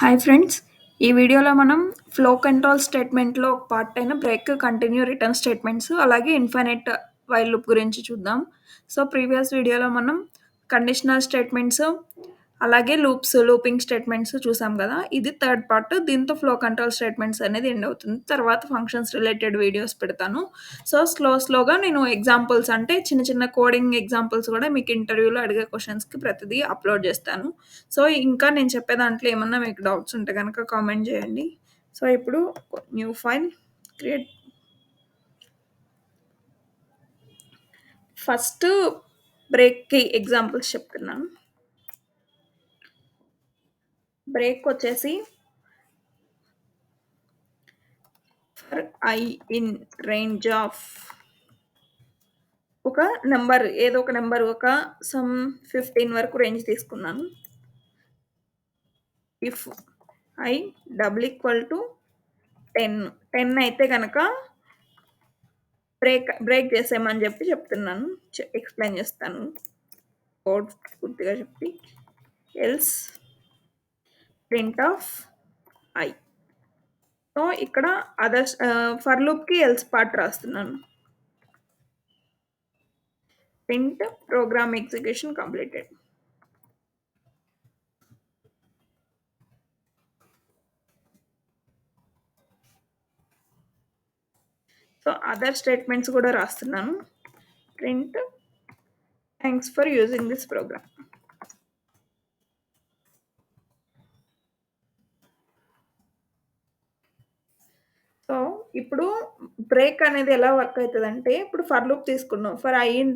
Hi friends. ఈ వీడియోలో మనం ఫ్లో కంట్రోల్ స్టేట్మెంట్‌లో ఒక పార్ట్ అయిన బ్రేక్, కంటిన్యూ, రిటర్న్ స్టేట్మెంట్స్ అలాగే ఇన్ఫైనైట్ వైల్ లూప్ గురించి చూద్దాం. సో, ప్రీవియస్ వీడియోలో మనం కండిషనల్ స్టేట్మెంట్స్ అలాగే లూపింగ్ స్టేట్మెంట్స్ చూసాం గదా! ఇది థర్డ్ పార్ట్. దీంతో ఫ్లో కంట్రోల్ స్టేట్మెంట్స్ అనేది ఎండ్ అవుతుంది. తర్వాత ఫంక్షన్స్ రిలేటెడ్ వీడియోస్ పెడతాను. సో, స్లోగా నేను ఎగ్జాంపుల్స్ అంటే చిన్న చిన్న కోడింగ్ ఎగ్జాంపుల్స్ గూడా మీకు ఇంటర్వ్యూలో అడిగే క్వెషన్స్‌కి ప్రతిదీ అప్‌లోడ్ జేస్తాను. సో, ఇంకా నేను చెప్పే దాంట్లో ఏమన్నా మీకు డౌట్స్ ఉంటే గనక కామెంట్ జేయండి. సో, ఇప్పుడు న్యూ ఫైల్ క్రియేట్. ఫస్ట్ బ్రేక్‌కి ఎగ్జాంపుల్స్ చెప్తున్నాను. బ్రేక్ వచ్చేసి for i in range of ఒక నంబర్, ఏదో ఒక నంబర్, ఒక సమ్ 15 వరకు రేంజ్ తీసుకున్నాను. If i double equal to 10, 10 అయితే గనక బ్రేక్ చేసేయమని చెప్తున్నాను. ఎక్స్‌ప్లెయిన్ చేస్తాను. కోడ్ పూర్తిగా చెప్పి else print of i. So, ఇక్కడ ఫర్ లూప్‌కి ఎల్స్ పార్ట్ రాస్తున్నాను. Print program execution completed. So, other statements కూడా రాస్తున్నాను. Print thanks for using this program. So, ఇప్పుడు బ్రేక్ అనేది ఎలా వర్క్ అయితదంటే, ఇప్పుడు ఫర్ లూప్ తీసుకున్నాం. ఫర్ ఐ ఇన్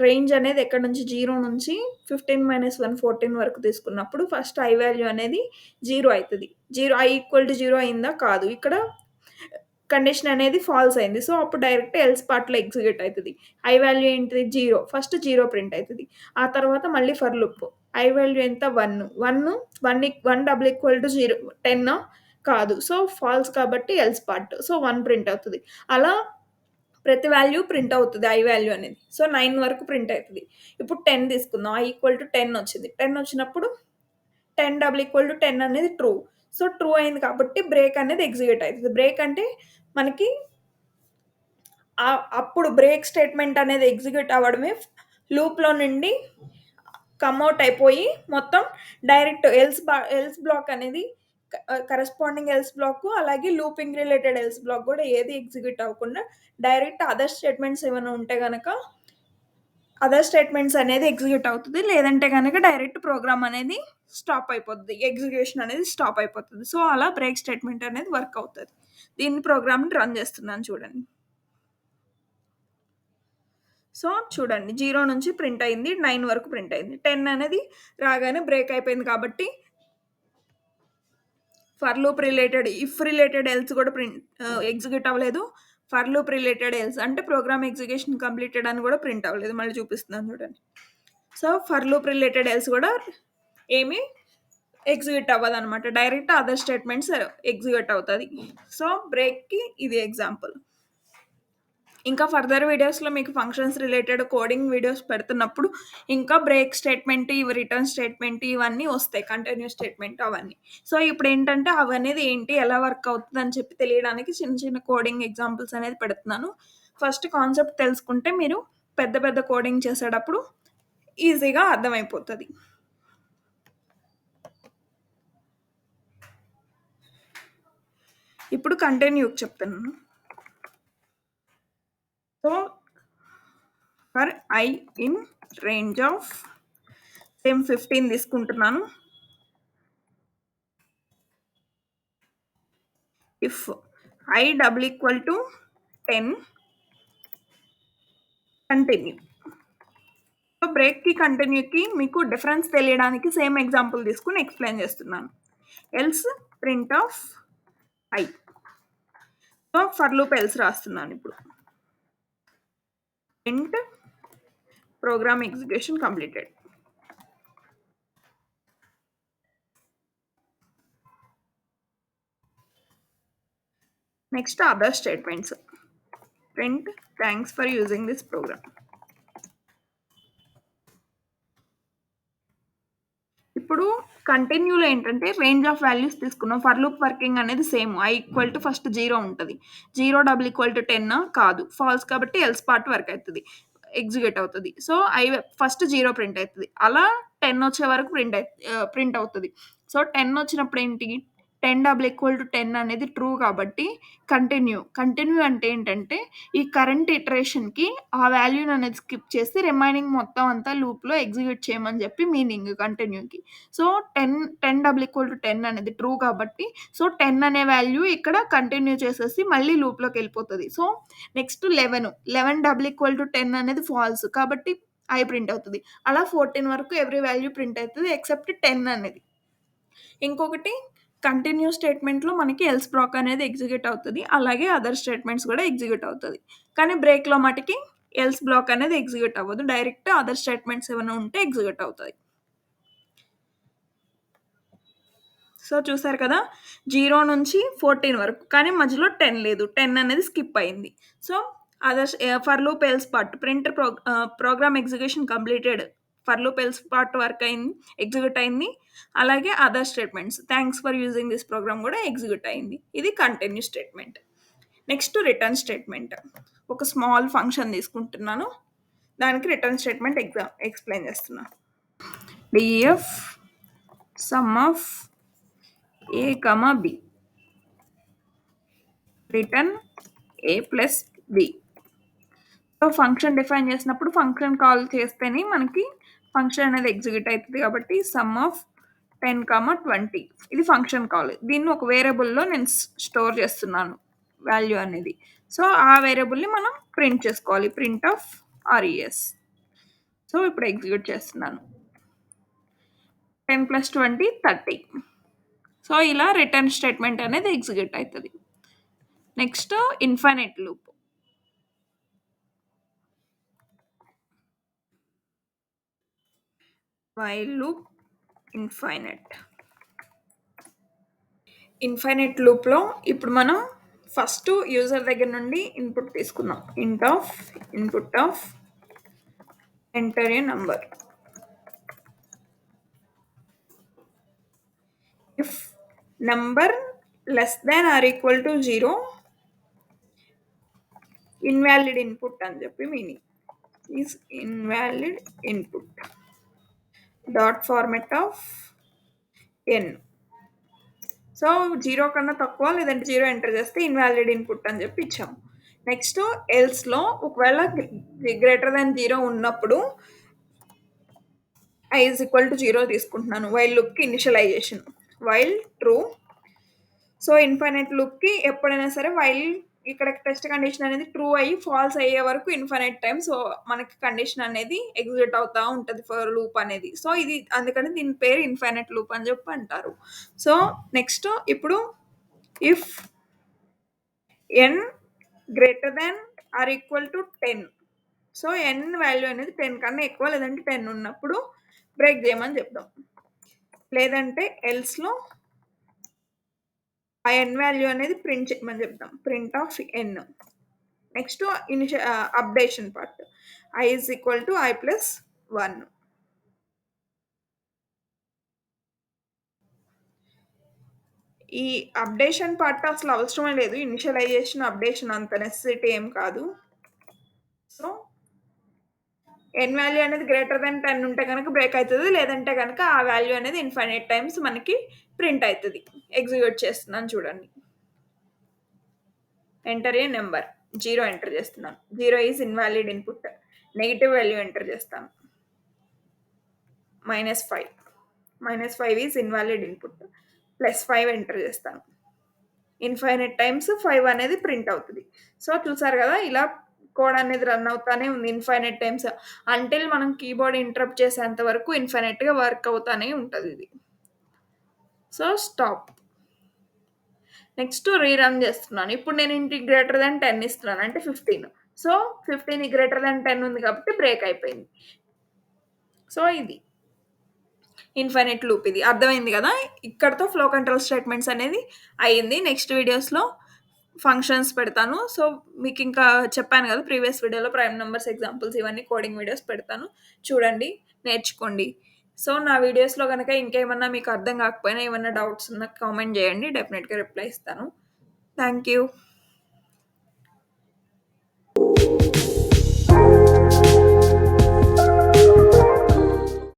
రేంజ్ అనేది ఎక్కడి నుంచి 0 నుంచి 15-1 14 వరకు తీసుకున్నప్పుడు ఫస్ట్ ఐ వాల్యూ అనేది 0 అయితది. ఐ ఈక్వల్ టు 0 అయిందా? కాదు. ఇక్కడ కండిషన్ అనేది ఫాల్స్ అయింది. సో, అప్పుడు డైరెక్ట్ ఎల్స్ పార్ట్‌లో ఎగ్జిక్యూట్ అయితది. ఐ వాల్యూ ఏంటిది? 0. ఫస్ట్ 0 ప్రింట్ అయితది. ఆ తర్వాత మళ్ళీ ఫర్ లూప్. ఐ వాల్యూ ఎంత? 1. 1 డబుల్ ఈక్వల్ టు 0 10 కాదు. సో, ఫాల్స్ కాబట్టి ఎల్స్ పార్ట్. సో, 1 ప్రింట్ అవుతది. అలా ప్రతి వాల్యూ ప్రింట్ అవుతది ఐ వాల్యూ అనేది. సో, 9 వరకు ప్రింట్ అయితది. ఇప్పుడు 10 తీసుకుందాం. ఐ ఈక్వల్ టు 10 వచ్చింది. 10 వచ్చినప్పుడు 10 డబుల్ ఈక్వల్ టు 10 అనేది ట్రూ. సో, ట్రూ అయింది కాబట్టి బ్రేక్ అనేది ఎగ్జిక్యూట్ అయితది. బ్రేక్ అంటే మనకి అప్పుడు బ్రేక్ స్టేట్మెంట్ అనేది ఎగ్జిక్యూట్ అవ్వడమే లూప్‌లో నుండి కమ్ ఔట్ అయిపోయి మొత్తం డైరెక్ట్ ఎల్స్ బ్లాక్ అనేది కరెస్పాండింగ్ ఎల్స్ బ్లాక్, అలాగే లూపింగ్ రిలేటెడ్ ఎల్స్ బ్లాక్ కూడా ఏది ఎగ్జిక్యూట్ అవ్వకుండా డైరెక్ట్ అదర్ స్టేట్మెంట్స్ ఏమైనా ఉంటే గనక అదర్ స్టేట్మెంట్స్ అనేది ఎగ్జిక్యూట్ అవుతది. లేదంటే గనక డైరెక్ట్ ప్రోగ్రామ్ అనేది స్టాప్ అయిపోద్ది. ఎగ్జిక్యూషన్ అనేది స్టాప్ అయిపోతది. సో, అలా బ్రేక్ స్టేట్మెంట్ అనేది వర్క్ అవుతది. దీన్ని ప్రోగ్రామ్‌ని రన్ చేస్తున్నాను చూడండి. సో, చూడండి 0 నుంచి ప్రింట్ అయింది. 9 వరకు ప్రింట్ అయింది. 10 అనేది రాగానే బ్రేక్ అయిపోయింది కాబట్టి for loop related, if related else కూడా ఎగ్జిక్యూట్ అవ్వలేదు. ఫర్ లూప్ రిలేటెడ్ ఎల్స్ అంటే ప్రోగ్రామ్ ఎగ్జిక్యూషన్ కంప్లీటెడ్ అని కూడా ప్రింట్ అవ్వలేదు. మళ్ళీ చూపిస్తున్నాను చూడండి. So, for loop related else కూడా ఏమి ఎగ్జిక్యూట్ అవ్వదనమాట. డైరెక్ట్ అదర్ స్టేట్మెంట్స్ ఎగ్జిక్యూట్ అవుతది. సో, బ్రేక్‌కి ఇది ఎగ్జాంపుల్. ఇంకా ఫర్దర్ వీడియోస్‌లో మీకు ఫంక్షన్స్ రిలేటెడ్ కోడింగ్ వీడియోస్ పెడుతున్నప్పుడు ఇంకా బ్రేక్ స్టేట్మెంట్, ఇవి రిటర్న్ స్టేట్మెంట్ ఇవన్నీ వస్తాయి. కంటిన్యూ స్టేట్మెంట్ అవన్నీ. సో, ఇప్పుడేంటంటే అవనేది ఏంటి? ఎలా వర్క్ అవుతదని చెప్పి తెలియడానికి చిన్న చిన్న కోడింగ్ ఎగ్జాంపుల్స్ అనేది పెడుతున్నాను. ఫస్ట్ కాన్సెప్ట్ తెలుసుకుంటే మీరు పెద్ద పెద్ద కోడింగ్ చేసేటప్పుడు ఈజీగా అర్థమైపోతది. ఇప్పుడు కంటిన్యూకి చెప్తున్నాను. So, for i in range of same 15 తీసుకుంటున్నాను. If i double equal to 10 continue. So, బ్రేక్‌కి, కంటిన్యూకి మీకు డిఫరెన్స్ తెలియడానికి సేమ్ ఎగ్జాంపుల్ తీసుకొని ఎక్స్‌ప్లెయిన్ చేస్తున్నాను. Else print of i. So, for loop else రాస్తున్నాను ఇప్పుడు. Print program execution completed. Next other statements. Print thanks for using this program. ఇప్పుడు కంటిన్యూలో ఏంటంటే రేంజ్ ఆఫ్ వాల్యూస్ తీసుకున్నాం. ఫర్ లూప్ వర్కింగ్ అనేది same. I equal to first 0 ఉంటది. 0 double equal to 10 కాదు. Falls కాబట్టి ఎల్స్ పార్ట్ వర్క్ అయితది. Execute అవుతది. సో, ఫస్ట్ 0 ప్రింట్ అయితది. అలా 10 వచ్చే వరకు ప్రింట్ అవుతది. సో, 10 వచ్చినప్పుడు ఏంటి? 10 డబుల్ ఈక్వల్ టు 10 అనేది ట్రూ కాబట్టి కంటిన్యూ. కంటిన్యూ అంటే ఏంటంటే ఈ కరెంట్ ఇటరేషన్‌కి ఆ వాల్యూని అనేది స్కిప్ చేసి రిమైనింగ్ మొత్తం అంతా లూప్‌లో ఎగ్జిక్యూట్ చేయమని చెప్పి మీనింగ్ కంటిన్యూకి. సో, 10 డబుల్ ఈక్వల్ టు 10 అనేది ట్రూ కాబట్టి సో, 10 అనే వాల్యూ ఇక్కడ కంటిన్యూ చేసేసి మళ్ళీ లూప్‌లోకెళ్ళిపోతది. So, next 11 double equal to 10 అనేది ఫాల్స్. కాబట్టి ఐ ప్రింట్ అవుతది. అలా 14 వరకు ఎవ్రీ వాల్యూ ప్రింట్ అయితది ఎక్సెప్ట్ 10 అనేది. ఇంకొకటి కంటిన్యూ స్టేట్మెంట్‌లో మనకి ఎల్స్ బ్లాక్ అనేది ఎగ్జిక్యూట్ అవుతది. అలాగే అదర్ స్టేట్మెంట్స్ కూడా ఎగ్జిక్యూట్ అవుతది. కానీ బ్రేక్‌లో మటికి ఎల్స్ బ్లాక్ అనేది ఎగ్జిక్యూట్ అవ్వదు. డైరెక్ట్ అదర్ స్టేట్మెంట్స్ ఏమైనా ఉంటే ఎగ్జిక్యూట్ అవుతది. సో, చూసారు కదా! 0 నుంచి 14 వరకు. కానీ మధ్యలో 10 లేదు. 10 అనేది స్కిప్ అయింది. So, for loop else part program execution completed. For loop else part work అయింది. ఎగ్జిక్యూట్ అయింది. అలాగే other statements thanks for using this program కూడా ఎగ్జిక్యూట్ అయింది. ఇది continue statement. Next return statement. ఒక స్మాల్ ఫంక్షన్ తీసుకుంటున్నాను. దానికి రిటర్న్ స్టేట్మెంట్ ఎక్స్‌ప్లెయిన్ చేస్తున్నా. DF sum of A, B. Return A plus B. So, function define చేసినప్పుడు ఫంక్షన్ కాల్ చేస్తేనే మనకి ఫంక్షన్ అనేది ఎగ్జిక్యూట్ అవుతది కాబట్టి సమ్ ఆఫ్ 10, 20 ఇది ఫంక్షన్ కాల్. దీన్ని ఒక వేరియబుల్‌లో నేను స్టోర్ చేస్తున్నాను వాల్యూ అనేది. సో, ఆ వేరియబుల్‌ని మనం ప్రింట్ చేసుకోవాలి. Print of RES. సో, ఇప్పుడు ఎగ్జిక్యూట్ చేస్తున్నాను. 10 + 20 30. సో, ఇలా రిటర్న్ స్టేట్మెంట్ అనేది ఎగ్జిక్యూట్ అవుతది. Next infinite loop. While loop infinite. Infinite లూప్‌లో ఇప్పుడు మనం ఫస్ట్ యూజర్ దగ్గర నుండి ఇన్పుట్ తీసుకున్నాం. Input of enter a number. If number less than or equal to 0 invalid input అని చెప్పి meaning. Is invalid input. Dot format of n. So, 0 కన్నా తక్కువ లేదంటే 0 ఎంటర్ చేస్తే ఇన్వాలిడ్ ఇన్పుట్ అని చెప్పి ఇచ్చాము. నెక్స్ట్ ఎల్స్‌లో ఒకవేళ గ్రేటర్ దాన్ 0 ఉన్నప్పుడు i ఈజ్ ఈక్వల్ టు 0 తీసుకుంటున్నాను. వైల్ లూప్‌కి initialization. While true. So, infinite లూప్‌కి ఎప్పుడైనా సరే వైల్ ఇక్కడ టెస్ట్ కండిషన్ అనేది ట్రూ అయ్యి ఫాల్స్ అయ్యే వరకు ఇన్ఫైనైట్ టైమ్ సో, మనకి కండిషన్ అనేది ఎగ్జిక్యూట్ అవుతా ఉంటది ఫర్ లూప్ అనేది. సో, ఇది అందుకని దీని పేరు ఇన్ఫైనైట్ లూప్ అని చెప్పి అంటారు. సో, నెక్స్ట్ ఇప్పుడు if n greater than or equal to 10. So, n value అనేది 10 కన్నా ఎక్కువ లేదంటే 10 ఉన్నప్పుడు బ్రేక్ చేయమని చెప్దాం. లేదంటే ఎల్స్‌లో ఆ n వాల్యూ అనేది ప్రింట్ చేయమని చెప్దాం. Print of n. Next updation part. i is equal to i plus 1. ఈ అప్డేషన్ పార్ట్ అసలు అవసరమే లేదు. ఇనిషియలైజేషన్, అప్డేషన్ అంత నెసెసిటీ ఏం కాదు. సో, n వాల్యూ అనేది గ్రేటర్ దాన్ 10 ఉంటే గనక బ్రేక్ అయితది. లేదంటే గనక ఆ వాల్యూ అనేది ఇన్ఫైనైట్ టైమ్స్ మనకి ప్రింట్ అయితది. ఎగ్జిక్యూట్ చేస్తున్నాను చూడండి. Enter a number. 0 ఎంటర్ చేస్తున్నాను. 0 is invalid input. Negative value enter చేస్తాను. -5. -5 ఈజ్ ఇన్వాలిడ్ ఇన్పుట్. +5 ఎంటర్ చేస్తాను. ఇన్ఫైనైట్ టైమ్స్ 5 అనేది ప్రింట్ అవుతది. సో, చూసారు కదా! ఇలా కోడ్ అనేది రన్ అవుతానే ఉంది ఇన్ఫైనైట్ టైమ్స్. అంటిల్ మనం కీబోర్డ్ ఇంటరప్ట్ చేసేంత వరకు ఇన్ఫైనైట్‌గా వర్క్ అవుతానే ఉంటదిది. So, stop. నెక్స్ట్ రీరన్ చేస్తున్నాను. ఇప్పుడు నేను ఇంటికి గ్రేటర్ దాన్ 10 ఇస్తున్నాను. అంటే 15. సో, 15 గ్రేటర్ దాన్ 10 ఉంది కాబట్టి బ్రేక్ అయిపోయింది. సో, ఇది ఇన్ఫైనైట్ లూప్ ఇది. అర్థమైంది కదా! ఇక్కడితో ఫ్లో కంట్రోల్ స్టేట్మెంట్స్ అనేది అయింది. నెక్స్ట్ వీడియోస్‌లో ఫంక్షన్స్ పెడతాను. సో, మీకింకా చెప్పాను కదా! ప్రీవియస్ వీడియోలో ప్రైమ్ నంబర్స్ ఎగ్జాంపుల్స్ ఇవన్నీ కోడింగ్ వీడియోస్ పెడతాను. చూడండి, నేర్చుకోండి. సో, నా వీడియోస్‌లో గనక ఇంకేమన్నా మీకు అర్థం గాకపోయినా, ఏమన్నా డౌట్స్ ఉన్నా కామెంట్ జేయండి. డెఫినెట్‌గా రిప్లై ఇస్తాను. Thank you.